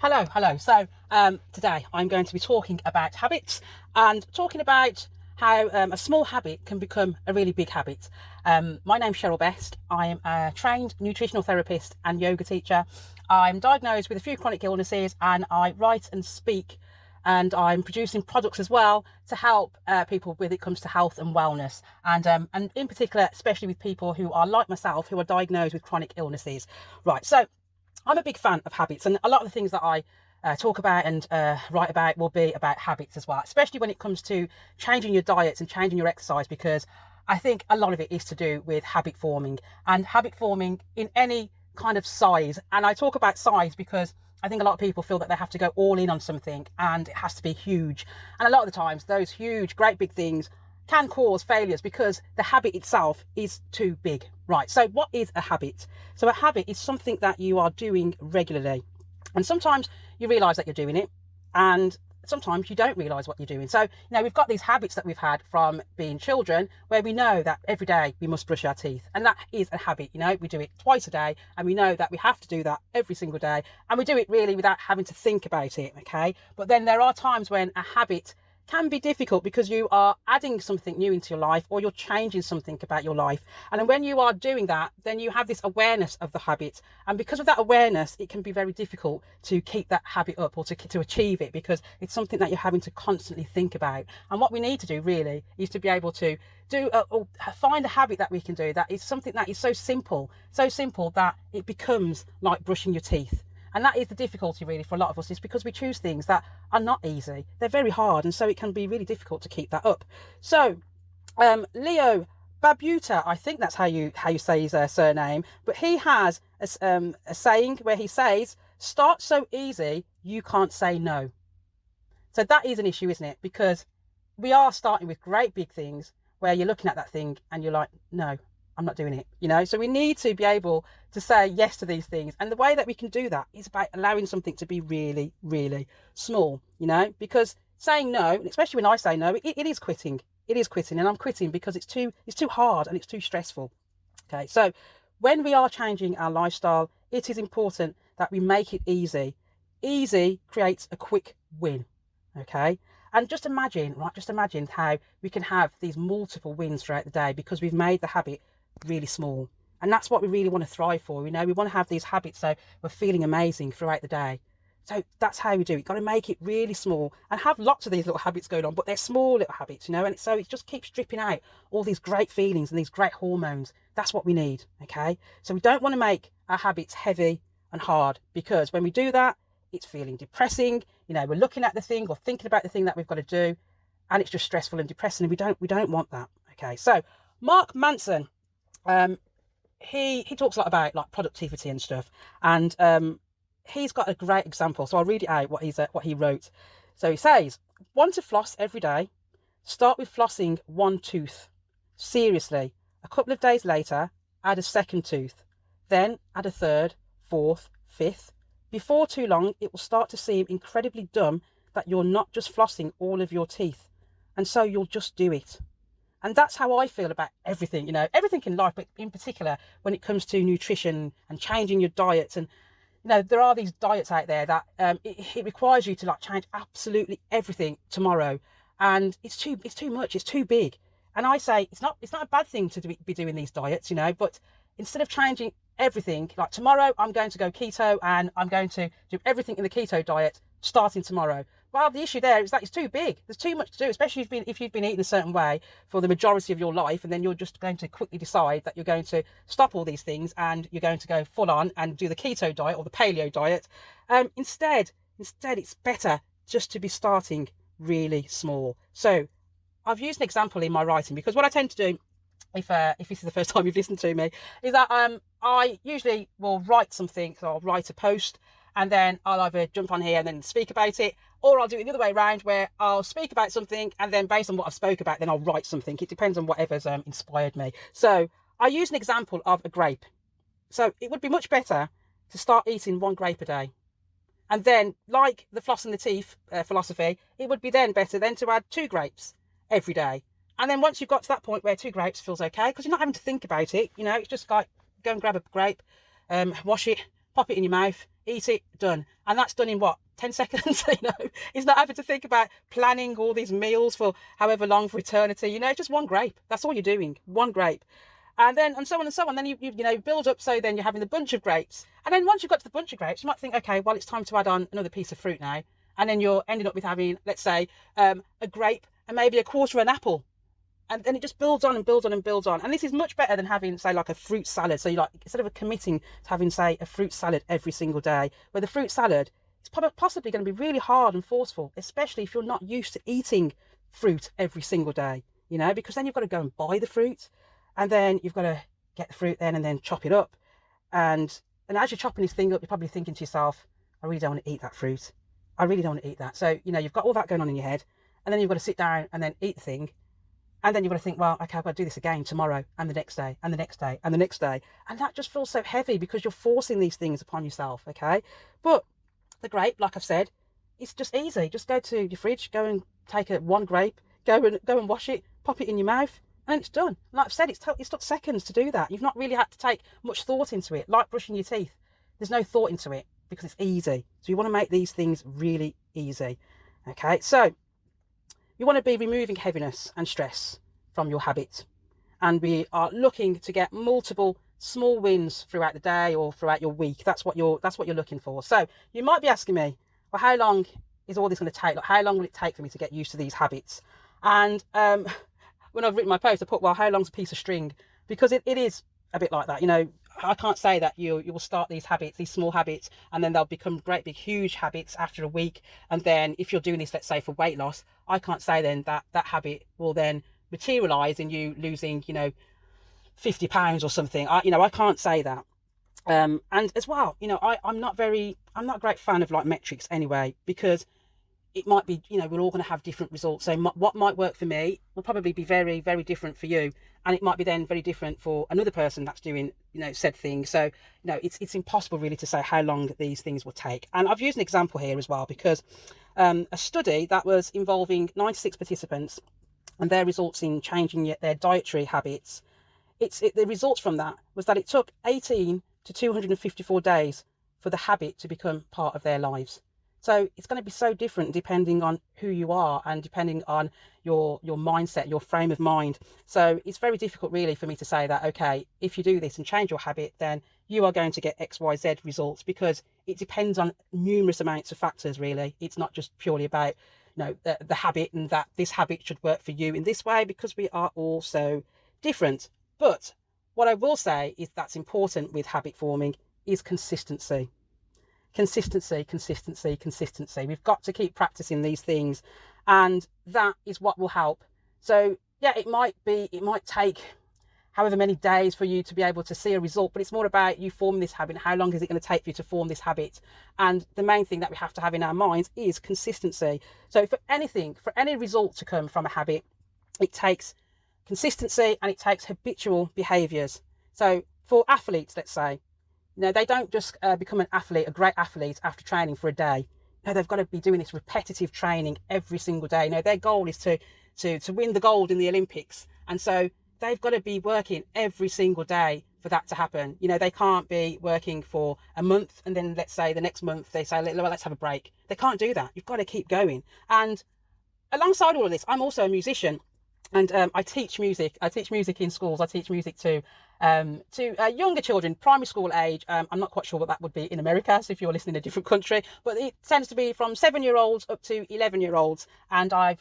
Hello. So today I'm going to be talking about habits and talking about how a small habit can become a really big habit. My name's Cheryl Best. I am a trained nutritional therapist and yoga teacher. I'm diagnosed with a few chronic illnesses and I write and speak, and I'm producing products as well to help people when it comes to health and wellness, and in particular, especially with people who are like myself, who are diagnosed with chronic illnesses. Right, so I'm a big fan of habits, and a lot of the things that I talk about and write about will be about habits as well, especially when it comes to changing your diets and changing your exercise, because I think a lot of it is to do with habit forming and habit forming in any kind of size. And I talk about size because I think a lot of people feel that they have to go all in on something and it has to be huge. And a lot of the times, those huge, great big things can cause failures because the habit itself is too big. Right, so what is a habit? So a habit is something that you are doing regularly, and sometimes you realize that you're doing it, and sometimes you don't realize what you're doing. So we've got these habits that we've had from being children where we know that every day we must brush our teeth, and that is a habit. We do it twice a day, and we know that we have to do that every single day, and we do it really without having to think about it. Okay, but then there are times when a habit can be difficult because you are adding something new into your life, or you're changing something about your life. And then when you are doing that, then you have this awareness of the habit. And because of that awareness, it can be very difficult to keep that habit up or to achieve it, because it's something that you're having to constantly think about. And what we need to do really is to be able to find a habit that we can do that is something that is so simple that it becomes like brushing your teeth. And that is the difficulty really for a lot of us, is because we choose things that are not easy. They're very hard, and so it can be really difficult to keep that up. So Leo Babuta, I think that's how you say his surname, but he has a saying where he says, "Start so easy you can't say no." So that is an issue, isn't it? Because we are starting with great big things where you're looking at that thing and you're like, no, I'm not doing it. So we need to be able to say yes to these things, and the way that we can do that is by allowing something to be really, really small. Because saying no, and especially when I say no, it is quitting. It is quitting, and I'm quitting because it's too hard and it's too stressful. Okay, so when we are changing our lifestyle, it is important that we make it easy. Easy creates a quick win. Okay, and just imagine how we can have these multiple wins throughout the day because we've made the habit really small. And that's what we really want to thrive for. We want to have these habits so we're feeling amazing throughout the day. So that's how we do it. You've got to make it really small and have lots of these little habits going on, but they're small little habits, and so it just keeps dripping out all these great feelings and these great hormones. That's what we need. Okay, so we don't want to make our habits heavy and hard, because when we do that, it's feeling depressing. We're looking at the thing or thinking about the thing that we've got to do, and it's just stressful and depressing, and we don't want that. Okay, so Mark Manson, he talks a lot about like productivity and stuff, and he's got a great example. So I'll read it out what he wrote. So he says, "Want to floss every day? Start with flossing one tooth. Seriously, a couple of days later, add a second tooth, then add a third, fourth, fifth. Before too long, it will start to seem incredibly dumb that you're not just flossing all of your teeth, and so you'll just do it." And that's how I feel about everything, everything in life, but in particular when it comes to nutrition and changing your diet. And there are these diets out there that it requires you to like change absolutely everything tomorrow, and it's too much, it's too big. And I say it's not a bad thing to be doing these diets, but instead of changing everything, like tomorrow I'm going to go keto and I'm going to do everything in the keto diet starting tomorrow. Well, the issue there is that it's too big. There's too much to do, especially if you've been eating a certain way for the majority of your life, and then you're just going to quickly decide that you're going to stop all these things and you're going to go full on and do the keto diet or the paleo diet. Instead, it's better just to be starting really small. So I've used an example in my writing, because what I tend to do, if this is the first time you've listened to me, is that I usually will write something. So I'll write a post, and then I'll either jump on here and then speak about it, or I'll do it the other way around, where I'll speak about something, and then based on what I've spoke about, then I'll write something. It depends on whatever's inspired me. So I use an example of a grape. So it would be much better to start eating one grape a day. And then, like the flossing the teeth philosophy, it would be then better then to add 2 grapes every day. And then once you've got to that point where 2 grapes feels okay, because you're not having to think about it, it's just like go and grab a grape, wash it, pop it in your mouth. eat it, done. And that's done in what, 10 seconds? It's not having to think about planning all these meals for however long, for eternity. It's just one grape. That's all you're doing, one grape. And then, and so on and so on. Then you build up. So then you're having the bunch of grapes. And then once you've got to the bunch of grapes, you might think, okay, well, it's time to add on another piece of fruit now. And then you're ending up with having, let's say, a grape and maybe a quarter of an apple. And then it just builds on and builds on and builds on. And this is much better than having, say, like a fruit salad. So instead of committing to having, say, a fruit salad every single day, where the fruit salad is possibly going to be really hard and forceful, especially if you're not used to eating fruit every single day, because then you've got to go and buy the fruit, and then you've got to get the fruit then and then chop it up. And as you're chopping this thing up, you're probably thinking to yourself, I really don't want to eat that fruit. I really don't want to eat that. So, you've got all that going on in your head, and then you've got to sit down and then eat the thing. And then you've got to think, well, okay, I've got to do this again tomorrow and the next day and the next day and the next day. And that just feels so heavy because you're forcing these things upon yourself, okay? But the grape, like I've said, it's just easy. Just go to your fridge, go and take one grape, go and wash it, pop it in your mouth, and it's done. Like I've said, it's took seconds to do that. You've not really had to take much thought into it, like brushing your teeth. There's no thought into it because it's easy. So you want to make these things really easy, okay? So you want to be removing heaviness and stress from your habit. And we are looking to get multiple small wins throughout the day or throughout your week. That's what you're looking for. So you might be asking me, well, how long is all this going to take? Like, how long will it take for me to get used to these habits? And when I've written my post, I put, well, how long's a piece of string? Because it is a bit like that. I can't say that you will start these habits, these small habits, and then they'll become great big huge habits after a week. And then if you're doing this, let's say for weight loss, I can't say then that habit will then materialize in you losing 50 pounds or something. I can't say that. And as well, I'm not a great fan of like metrics anyway, because it might be, we're all going to have different results. So what might work for me will probably be very, very different for you. And it might be then very different for another person that's doing, said thing. So, it's impossible really to say how long these things will take. And I've used an example here as well, because a study that was involving 96 participants and their results in changing their dietary habits, the results from that was that it took 18 to 254 days for the habit to become part of their lives. So it's going to be so different depending on who you are and depending on your mindset, your frame of mind. So it's very difficult really for me to say that, okay, if you do this and change your habit, then you are going to get XYZ results, because it depends on numerous amounts of factors really. It's not just purely about the habit and that this habit should work for you in this way, because we are all so different. But what I will say is that's important with habit forming is consistency. Consistency. We've got to keep practicing these things, and that is what will help. So yeah, it might take however many days for you to be able to see a result, but it's more about you forming this habit. How long is it going to take for you to form this habit? And the main thing that we have to have in our minds is consistency. So for any result to come from a habit, it takes consistency and it takes habitual behaviors. So for athletes, let's say, they don't just become a great athlete after training for a day. They've got to be doing this repetitive training every single day. Their goal is to win the gold in the Olympics. And so they've got to be working every single day for that to happen. They can't be working for a month and then let's say the next month they say, well, let's have a break. They can't do that. You've got to keep going. And alongside all of this, I'm also a musician. And I teach music. I teach music in schools. I teach music to younger children, primary school age. I'm not quite sure what that would be in America, so if you're listening in a different country, but it tends to be from 7-year-olds up to 11-year-olds. And I've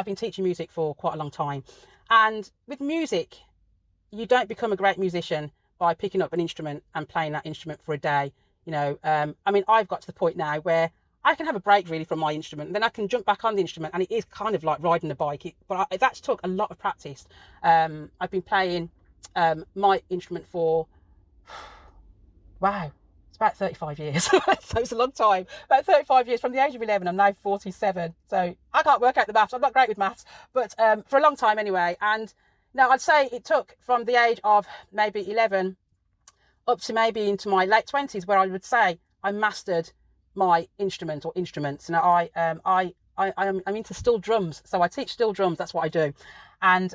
been teaching music for quite a long time. And with music, you don't become a great musician by picking up an instrument and playing that instrument for a day. I've got to the point now where I can have a break really from my instrument, and then I can jump back on the instrument, and it is kind of like riding a bike. That's took a lot of practice. I've been playing my instrument for, wow, it's about 35 years. So it's a long time. About 35 years from the age of 11. I'm now 47. So I can't work out the maths. I'm not great with maths, but for a long time anyway. And now I'd say it took from the age of maybe 11 up to maybe into my late 20s, where I would say I mastered my instrument or instruments. Now I'm into steel drums, so I teach steel drums. That's what I do. And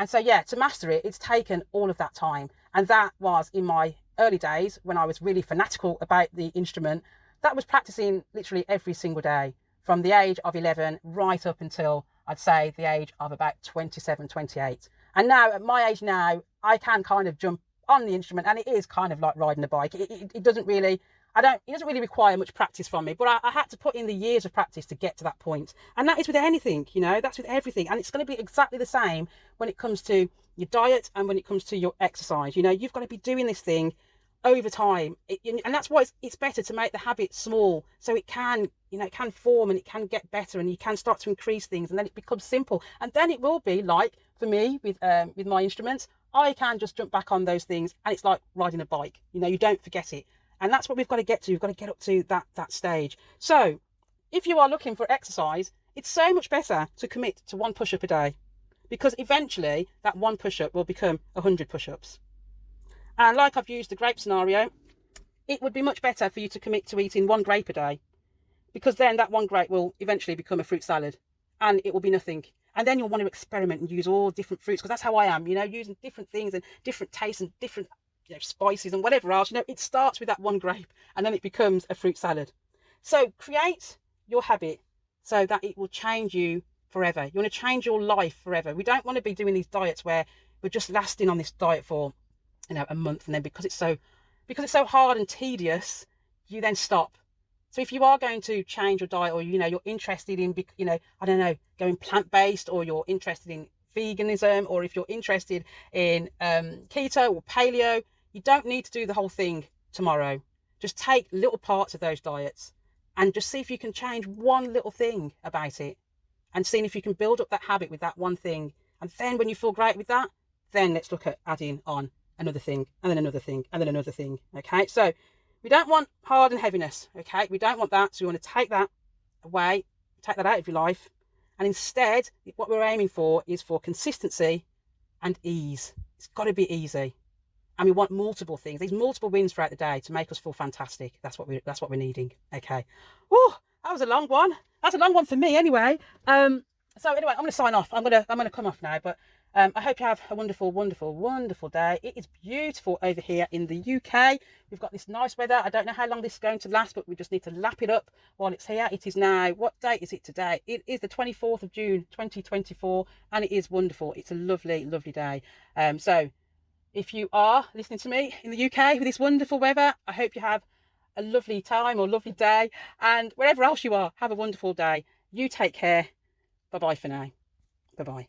so yeah, to master it, it's taken all of that time, and that was in my early days when I was really fanatical about the instrument, that was practicing literally every single day from the age of 11 right up until I'd say the age of about 27, 28. And now at my age now, I can kind of jump on the instrument, and it is kind of like riding a bike. It doesn't really, it doesn't really require much practice from me, but I had to put in the years of practice to get to that point. And that is with anything, you know, that's with everything. And it's going to be exactly the same when it comes to your diet and when it comes to your exercise. You know, you've got to be doing this thing over time, and that's why it's better to make the habit small, so it can, you know, it can form and it can get better, and you can start to increase things, and then it becomes simple, and then it will be like for me with my instruments, I can just jump back on those things, and it's like riding a bike. You know, you don't forget it, and that's what we've got to get to. We've got to get up to that stage. So if you are looking for exercise, it's so much better to commit to 1 push-up a day, because eventually that 1 push-up will become 100 push-ups. And like I've used the grape scenario, it would be much better for you to commit to eating 1 grape a day, because then that 1 grape will eventually become a fruit salad, and it will be nothing. And then you'll want to experiment and use all different fruits, because that's how I am, you know, using different things and different tastes and different, you know, spices and whatever else. You know, it starts with that 1 grape and then it becomes a fruit salad. So create your habit so that it will change you forever. You want to change your life forever. We don't want to be doing these diets where we're just lasting on this diet for, you know, a month, and then because it's so hard and tedious, you then stop. So if you are going to change your diet, or, you know, you're interested in, you know, I don't know, going plant-based, or you're interested in veganism, or if you're interested in keto or paleo, you don't need to do the whole thing tomorrow. Just take little parts of those diets and just see if you can change one little thing about it, and seeing if you can build up that habit with that one thing. And then when you feel great with that, then let's look at adding on another thing, and then another thing, and then another thing. Okay, so we don't want hard and heaviness. Okay, we don't want that. So we want to take that away, take that out of your life, and instead what we're aiming for is for consistency and ease. It's got to be easy, and we want multiple things, these multiple wins throughout the day to make us feel fantastic. That's what we're needing. Okay. Oh, that was a long one. That's a long one for me anyway. So anyway, I'm going to sign off. I'm going to come off now, but I hope you have a wonderful, wonderful, wonderful day. It is beautiful over here in the UK. We've got this nice weather. I don't know how long this is going to last, but we just need to lap it up while it's here. It is now, what date is it today? It is the 24th of June, 2024, and it is wonderful. It's a lovely, lovely day. So if you are listening to me in the UK with this wonderful weather, I hope you have a lovely time or lovely day. And wherever else you are, have a wonderful day. You take care. Bye-bye for now. Bye-bye.